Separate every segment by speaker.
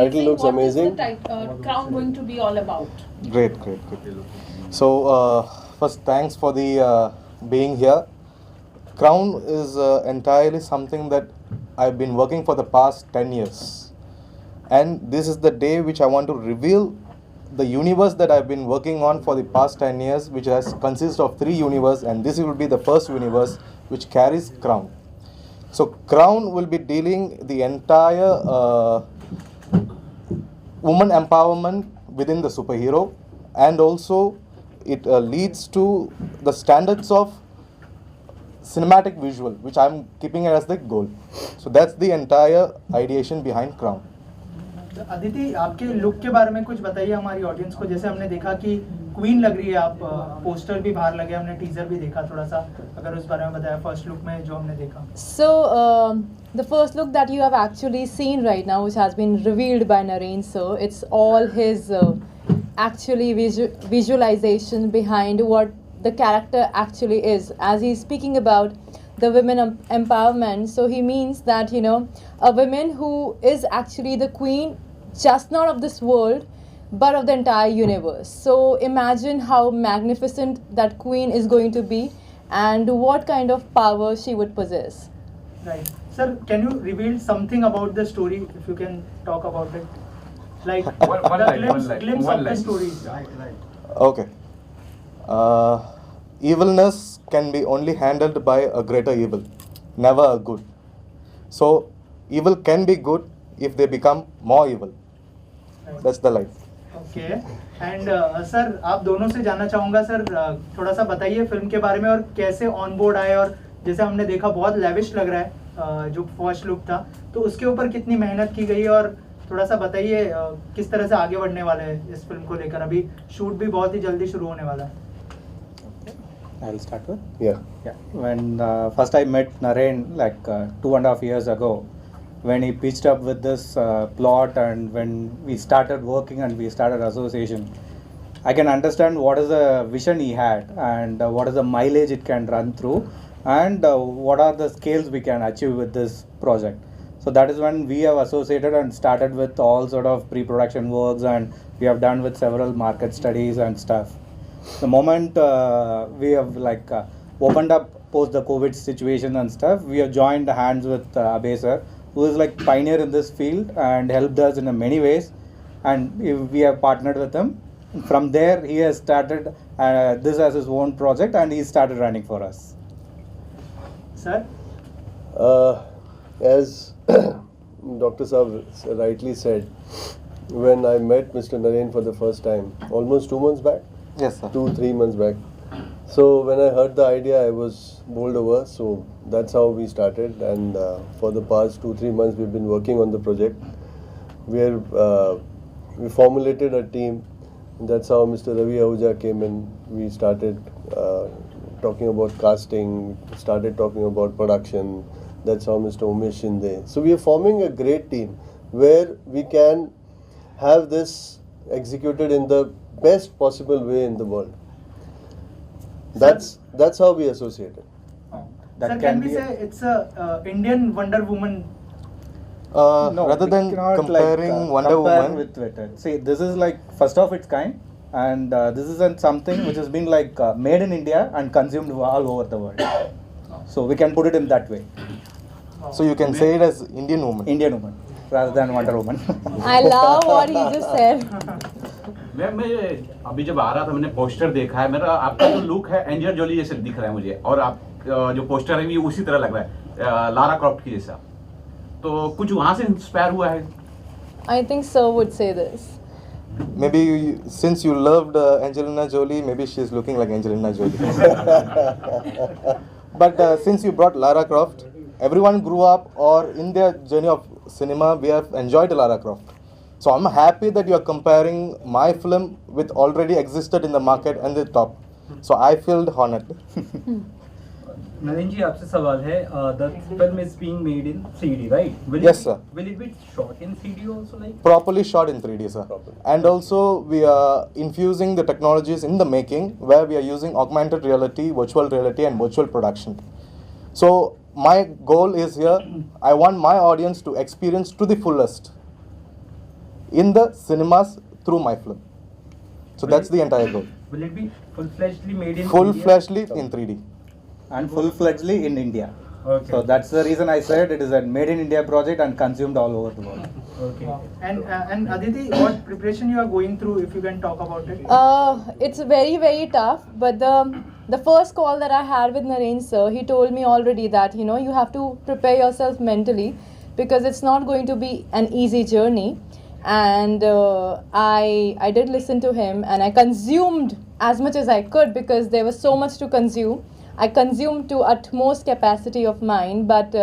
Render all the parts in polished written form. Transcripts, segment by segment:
Speaker 1: title looks
Speaker 2: What
Speaker 1: amazing.
Speaker 2: is the crown going to be all about?
Speaker 3: Great. So, first, thanks for the being here. Crown is entirely something that I've been working for the past 10 years. And this is the day which I want to reveal the universe that I've been working on for the past 10 years, which has consists of 3 universe, and this will be the first universe which carries Crown. So Crown will be dealing the entire woman empowerment within the superhero, and also it leads to the standards of cinematic visual, which I'm keeping it as the goal. So that's the entire ideation behind Crown.
Speaker 4: Aditi, आपके look के बारे में कुछ बताइए हमारी audience को. जैसे हमने देखा कि क्वीन लग रही है आप, पोस्टर भी बाहर लगे, हमने टीजर भी देखा. थोड़ा सा अगर उस बारे में बताया फर्स्ट लुक में जो हमने देखा.
Speaker 5: So, the first look that you have actually seen right now, which has been revealed by Naren sir, it's all his actually visualization behind what the character actually is. As he's speaking about the women empowerment, so he means that, you know, a woman who is actually the queen, just not of this world, but of the entire universe. So imagine how magnificent that queen is going to be and what kind of power she would possess.
Speaker 4: Right. Sir, can you reveal something about the story, if you can talk about it? Like glimpse of the story.
Speaker 3: Okay. Evilness can be only handled by a greater evil, never a good. So evil can be good if they become more evil. That's the life.
Speaker 4: Okay. And sir, आप दोनों से जानना चाहूँगा sir, थोड़ा सा बताइए film के बारे में और कैसे ऑन बोर्ड आए, और जैसे हमने देखा बहुत लेविश लग रहा है जो फर्स्ट लुक था, तो उसके ऊपर कितनी मेहनत की गई, और थोड़ा सा बताइए किस तरह से आगे बढ़ने वाले हैं इस फिल्म को लेकर. अभी शूट भी बहुत ही जल्दी शुरू होने वाला है.
Speaker 6: I'll start with.
Speaker 1: Yeah.
Speaker 6: When first I met Naren like 2.5 years ago, when he pitched up with this plot, and when we started working and we started association, I can understand what is the vision he had, and what is the mileage it can run through, and what are the scales we can achieve with this project. So that is when we have associated and started with all sort of pre-production works, and we have done with several market studies and stuff. The moment we have opened up post the COVID situation and stuff, we have joined hands with Abhay sir, who is like pioneer in this field and helped us in many ways, and we have partnered with him. From there, he has started this as his own project, and he started running for us.
Speaker 4: Sir,
Speaker 1: As Dr. Saab rightly said, when I met Mr. Naren for the first time, almost 2 months back,
Speaker 3: Yes, sir.
Speaker 1: 2-3 months back. So when I heard the idea, I was bowled over. So that's how we started, and for the past 2-3 months, we've been working on the project. We formulated a team. That's how Mr. Ravi Ahuja came in. We started talking about casting, started talking about production. That's how Mr. Umesh Shinde. So we are forming a great team where we can have this executed in the best possible way in the world. That's how we associated.
Speaker 6: That
Speaker 4: sir,
Speaker 6: can
Speaker 4: can we
Speaker 6: be
Speaker 4: say it's a Indian Wonder Woman?
Speaker 6: No,
Speaker 3: rather
Speaker 6: we
Speaker 3: than
Speaker 6: cannot,
Speaker 3: comparing Wonder
Speaker 6: compare
Speaker 3: Woman
Speaker 6: with it. See, this is like first of its kind, and this isn't something which has been made in India and consumed all over the world. So we can put it in that way.
Speaker 3: so you can say it as Indian woman.
Speaker 6: Indian woman rather than Wonder Woman.
Speaker 5: I love what he just said.
Speaker 7: मैं अभी जब आ रहा था, मैंने poster देखा है, मेरा आपका जो लुक है एंजेलिना जोली जैसे दिख रहा है मुझे, और आप जो पोस्टर है भी उसी तरह लग रहा है लारा क्रॉफ्ट की जैसा, तो कुछ वहाँ से इंस्पायर हुआ है?
Speaker 5: I think sir would say this.
Speaker 3: Maybe since you loved Angelina Jolie, maybe she's looking like Angelina Jolie. But since you brought Lara Croft, everyone grew up or in their journey of cinema, we have enjoyed Lara Croft. So I'm happy that you are comparing my film with already existed in the market and the top. So I feel honored.
Speaker 8: Naren जी, आपसे सवाल है, the film is being made in 3D, right?
Speaker 3: Yes, sir.
Speaker 8: Will it be shot in 3D also, like?
Speaker 3: Properly shot in 3D, sir.
Speaker 1: Properly.
Speaker 3: And also we are infusing the technologies in the making, where we are using augmented reality, virtual reality and virtual production. So my goal is here, I want my audience to experience to the fullest. in the cinemas through my film. So that's the entire goal.
Speaker 8: Will it be full-fledgedly made in India?
Speaker 3: Full-fledgedly in 3D.
Speaker 6: And full-fledgedly in India.
Speaker 8: Okay.
Speaker 6: So that's the reason I said it is a made in India project and consumed all over the world.
Speaker 8: Okay.
Speaker 4: And Aditi, what preparation you are going through, if you can talk about it?
Speaker 5: It's very, very tough. But the first call that I had with Naren sir, he told me already that, you know, you have to prepare yourself mentally because it's not going to be an easy journey. And I did listen to him and I consumed as much as I could because there was so much to consume. I consumed to utmost capacity of mine, but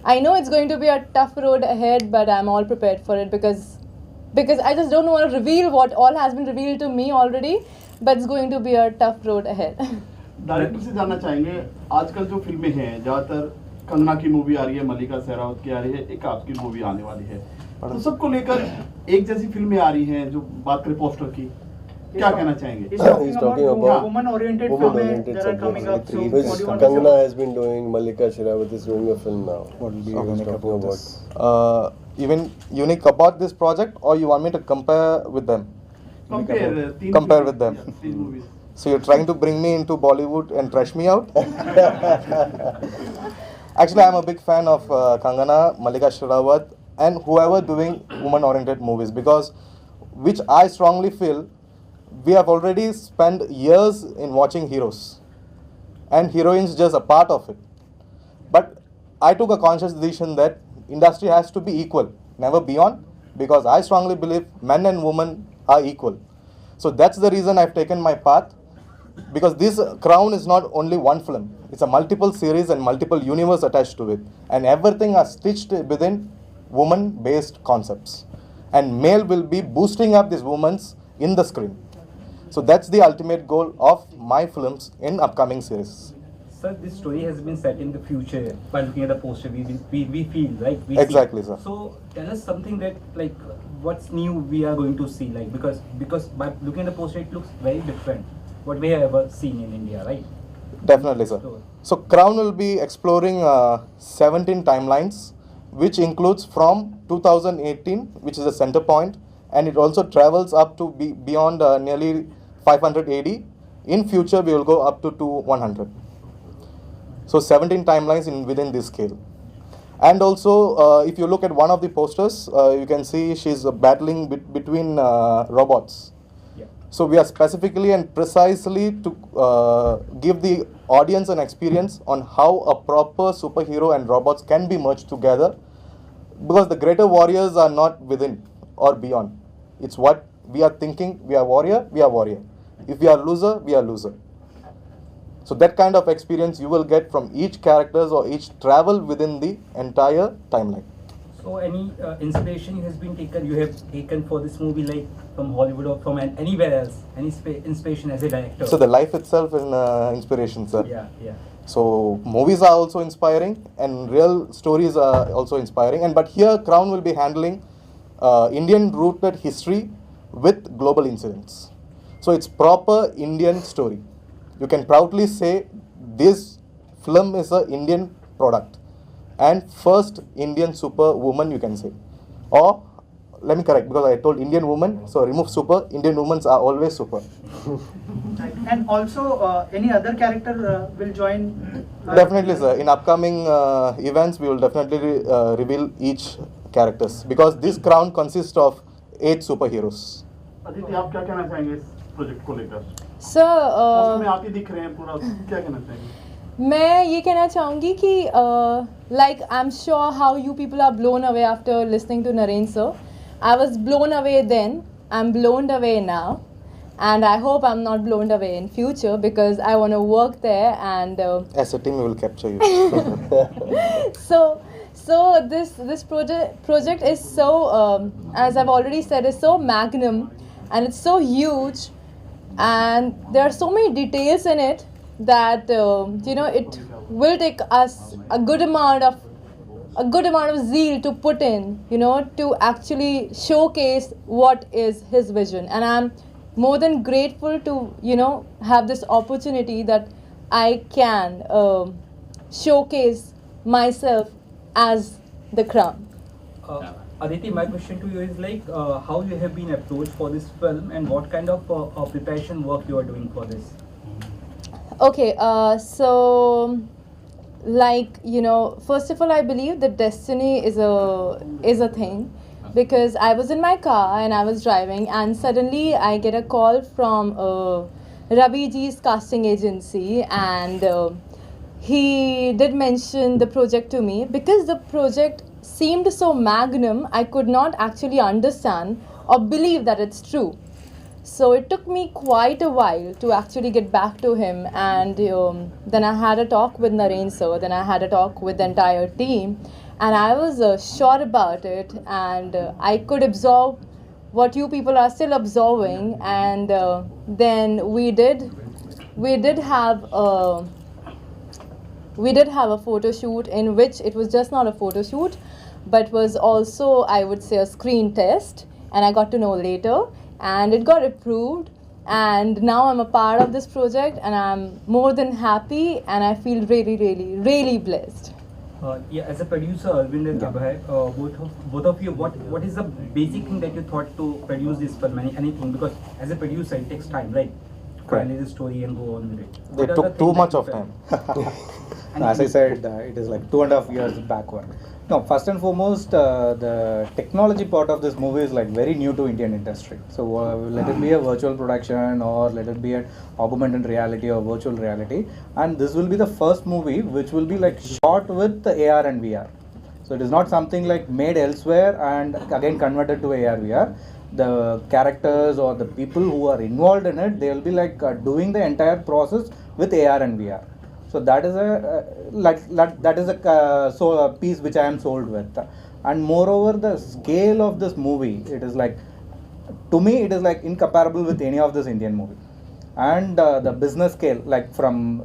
Speaker 5: I know it's going to be a tough road ahead, but I'm all prepared for it because I just don't want to reveal what all has been revealed to me already, but it's going to be a tough road ahead.
Speaker 9: Director से जानना चाहेंगे, आजकल जो फिल्में हैं ज़्यादातर कंगना की movie आ रही है, मल्लिका शेरावत की आ रही है, एक आपकी मूवी आने वाली है, तो सबको लेकर एक जैसी फिल्में आ रही हैं जो बात करें पोस्टर की, क्या कहना चाहेंगे?
Speaker 1: He's talking about
Speaker 4: woman-oriented
Speaker 1: woman-oriented
Speaker 4: films that are coming up. So
Speaker 1: subjects, which
Speaker 4: what do you want to
Speaker 1: Kangana
Speaker 4: say?
Speaker 1: has been doing. Mallika Sherawat is doing a film now.
Speaker 6: What will be
Speaker 1: So he's
Speaker 6: unique
Speaker 1: talking
Speaker 6: about
Speaker 1: about.
Speaker 6: this?
Speaker 3: Even unique about this project, or you want me to compare with them? Compare with them.
Speaker 9: तीन movies.
Speaker 3: So you're trying to bring me into Bollywood and trash me out? Actually, I'm a big fan of Kangana, Mallika Sherawat, and whoever doing woman-oriented movies, because which I strongly feel we have already spent years in watching heroes, and heroines just a part of it. But I took a conscious decision that industry has to be equal, never beyond, because I strongly believe men and women are equal. So that's the reason I've taken my path, because this Crown is not only one film, it's a multiple series and multiple universe attached to it, and everything are stitched within woman based concepts, and male will be boosting up these women's in the screen. So that's the ultimate goal of my films in upcoming series.
Speaker 8: Sir, this story has been set in the future by looking at the poster. We feel, right? We
Speaker 3: Exactly,
Speaker 8: see.
Speaker 3: sir.
Speaker 8: So tell us something that, like, what's new we are going to see, like, because by looking at the poster it looks very different what we have ever seen in India, right?
Speaker 3: Definitely, sir. So Crown will be exploring 17 timelines, which includes from 2018, which is the center point, and it also travels up to beyond nearly 500 AD. In future, we will go up to 100. So 17 timelines within this scale. And also, if you look at one of the posters, you can see she's battling between robots.
Speaker 8: Yeah.
Speaker 3: So we are specifically and precisely to give the audience an experience on how a proper superhero and robots can be merged together, because the greater warriors are not within or beyond. It's what we are thinking. We are warrior, we are warrior. If we are loser, we are loser. So that kind of experience you will get from each characters or each travel within the entire timeline.
Speaker 8: So any inspiration has been taken, you have taken for this movie, like from Hollywood or from anywhere else? Any inspiration as a director?
Speaker 3: So the life itself is inspiration, sir.
Speaker 8: Yeah, yeah.
Speaker 3: So movies are also inspiring and real stories are also inspiring. But here Crown will be handling Indian rooted history with global incidents. So it's proper Indian story. You can proudly say this film is an Indian product and first Indian superwoman, you can say. Or let me correct, because I told Indian woman, so remove super. Indian women are always super.
Speaker 4: And also, any other character will join?
Speaker 3: Definitely, sir. In upcoming events, we will definitely reveal each characters, because this Crown consists of 8 superheroes.
Speaker 9: Aditi, आप क्या कहना चाहेंगे इस project को लेकर?
Speaker 5: Sir,
Speaker 9: उसमें आप ही दिख रहे हैं पूरा, क्या कहना चाहेंगे?
Speaker 5: मैं ये कहना चाहूँगी कि like I'm sure how you people are blown away after listening to Naren sir. I was blown away then. I'm blown away now, and I hope I'm not blown away in future because I want to work there and.
Speaker 3: As a team, we will capture you.
Speaker 5: So this project is so as I've already said, is so magnum, and it's so huge, and there are so many details in it that you know, it will take us a good amount of zeal to put in, you know, to actually showcase what is his vision. And I'm more than grateful to, you know, have this opportunity that I can showcase myself as the Crown.
Speaker 8: Aditi, my question to you is like how you have been approached for this film and what kind of preparation work you are doing for this?
Speaker 5: Okay, so like you know, first of all, I believe that destiny is a thing, because I was in my car and I was driving, and suddenly I get a call from Ravi Ji's casting agency, and he did mention the project to me. Because the project seemed so magnum, I could not actually understand or believe that it's true. So it took me quite a while to actually get back to him, and then I had a talk with Naren sir, then I had a talk with the entire team, and I was sure about it, and I could absorb what you people are still absorbing, and then we did have a photo shoot, in which it was just not a photo shoot, but was also, I would say, a screen test, and I got to know later, and it got approved, and now I'm a part of this project, and I'm more than happy, and I feel really, really, really blessed.
Speaker 8: Yeah, as a producer, Arvind and Abhay, both of you, what is the basic thing that you thought to produce this film? Anything, because as a producer, it takes time, right? To analyze the story and go on with it.
Speaker 3: They took too much of time.
Speaker 6: As I said, it is like 2.5 years backward. No, first and foremost, the technology part of this movie is like very new to Indian industry. So let it be a virtual production, or let it be an augmented reality or virtual reality, and this will be the first movie which will be like shot with the AR and VR. So it is not something like made elsewhere and again converted to AR VR. The characters or the people who are involved in it, they will be like doing the entire process with AR and VR. So that is a piece which I am sold with, and moreover the scale of this movie, it is like, to me it is like incomparable with any of this Indian movie, and the business scale, like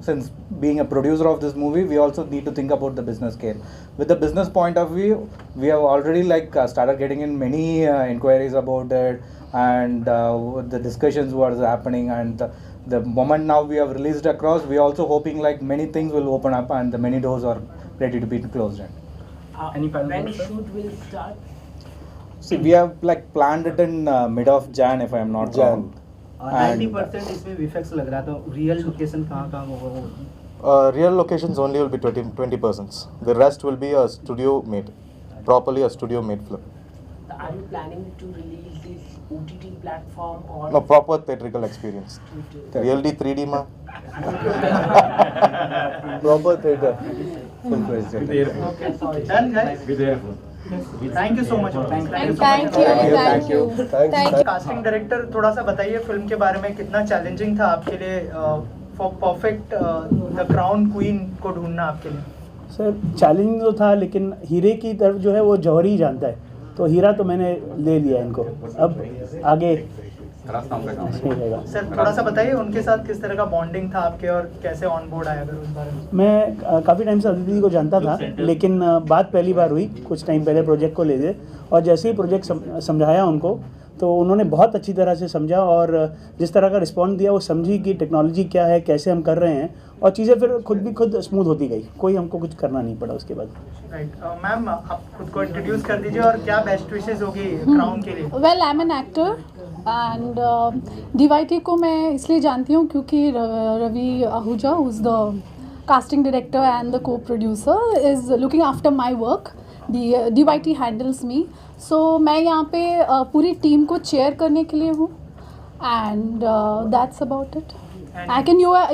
Speaker 6: since being a producer of this movie, we also need to think about the business scale. With the business point of view, we have already like started getting in many inquiries about it, and the discussions was happening, and the moment now we have released across, we are also hoping like many things will open up and the many doors are ready to be closed in.
Speaker 8: Any final
Speaker 2: When
Speaker 8: words, sir?
Speaker 2: shoot will start?
Speaker 6: See, we have like planned it in mid of Jan, if I am not wrong.
Speaker 4: 90% इसमें VFX लग रहा था. Real location कहाँ होगा?
Speaker 3: Real locations only will be 20%. The rest will be a studio made, properly a studio made film.
Speaker 2: Are you planning to release this OTT platform or?
Speaker 3: No, proper theatrical experience. Really 3D ma?
Speaker 1: Proper theatre.
Speaker 4: Okay, sorry. Done, guys. Thank you so much. Thank you so much.
Speaker 5: Thank you.
Speaker 1: Thanks.
Speaker 4: Casting director, थोड़ा सा बताइए film के बारे में, कितना challenging था आपके लिए for perfect the crown queen को ढूंढना आपके लिए?
Speaker 10: सर चैलेंजिंग तो था, लेकिन हीरे की तरफ जो है वो जौहरी ही जानता है, तो हीरा तो मैंने ले लिया इनको, अब आगे नहीं रहेगा।
Speaker 4: सर थोड़ा सा बताइए उनके साथ किस तरह का बॉन्डिंग था आपके, और कैसे ऑन बोर्ड आया, अगर उस बारे में?
Speaker 10: मैं काफ़ी टाइम से अदिति को जानता था, लेकिन बात पहली बार हुई कुछ टाइम पहले प्रोजेक्ट को ले दे, और जैसे ही प्रोजेक्ट समझाया उनको, तो उन्होंने बहुत अच्छी तरह से समझा, और जिस तरह का रिस्पॉन्स दिया वो समझी कि टेक्नोलॉजी क्या है, कैसे हम कर रहे हैं, और चीज़ें फिर खुद स्मूथ होती गई, कोई हमको कुछ करना नहीं पड़ा उसके बाद।
Speaker 4: राइट मैम, आप खुद को इंट्रोड्यूस कर दीजिए, और क्या बेस्ट विशेस होगी क्राउन के लिए?
Speaker 11: Well, I am an actor and DYT को मैं इसलिए जानती हूँ क्योंकि Ravi Ahuja, who is the casting director and the co producer, is looking after my work. DYT handles me. So मैं यहाँ पे पूरी टीम को चेयर करने के लिए हूँ, and that's about it.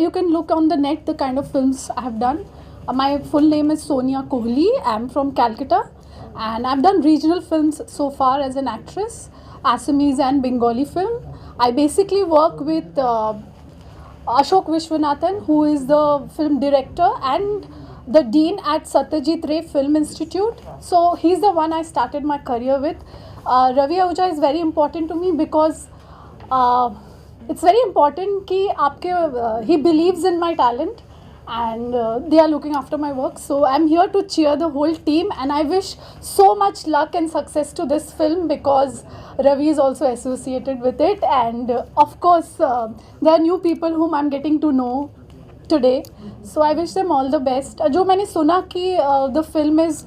Speaker 11: You can look on the net the kind of films I have done. My full name is Sonia Kohli. I'm from Calcutta, and I've done regional films so far as an actress, Assamese and Bengali film. I basically work with Ashok Vishwanathan, who is the film director and the dean at Satyajit Ray Film Institute. So he's the one I started my career with. Ravi Ahuja is very important to me because it's very important कि आपके he believes in my talent, and they are looking after my work. So I'm here to cheer the whole team, and I wish so much luck and success to this film because Ravi is also associated with it, and of course there are new people whom I'm getting to know today. So I wish them all the best. जो मैंने सुना कि the film is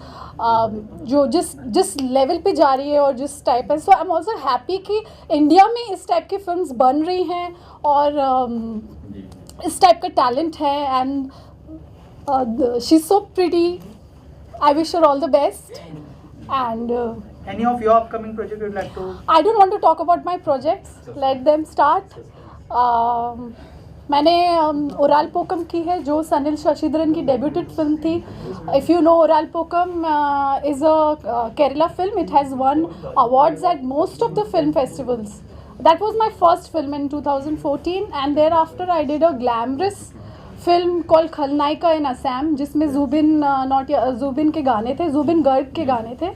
Speaker 11: जो जिस level पे जा रही है और जिस टाइप है, सो आई एम ऑल्सो हैप्पी कि इंडिया में इस टाइप की फिल्म्स बन रही हैं और इस टाइप का टैलेंट है and she is so pretty. I wish her all the best and
Speaker 4: Any of your upcoming project you'd like to?
Speaker 11: I don't want to talk about my projects. Let them start. मैंने Oraalppokkam की है जो सनिल शशिधरन की debuted film थी. If you know Oraalppokkam is a Kerala film. It has won awards at most of the film festivals. That was my first film in 2014 and thereafter I did a glamorous film called खलनायिका in Assam जिसमें जुबिन के गाने थे, जुबिन गर्ग के गाने थे.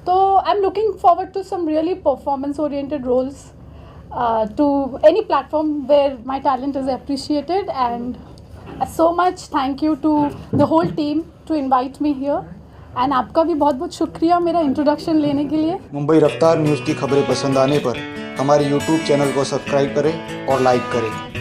Speaker 11: तो I am looking forward to some really performance oriented roles to any platform where my talent is appreciated, and so much thank you to the whole team to invite me here, and आपका भी बहुत बहुत शुक्रिया मेरा introduction लेने के लिए.
Speaker 12: मुंबई रफ्तार न्यूज़ की खबरें पसंद आने पर हमारे YouTube चैनल को सब्सक्राइब करें और लाइक करें.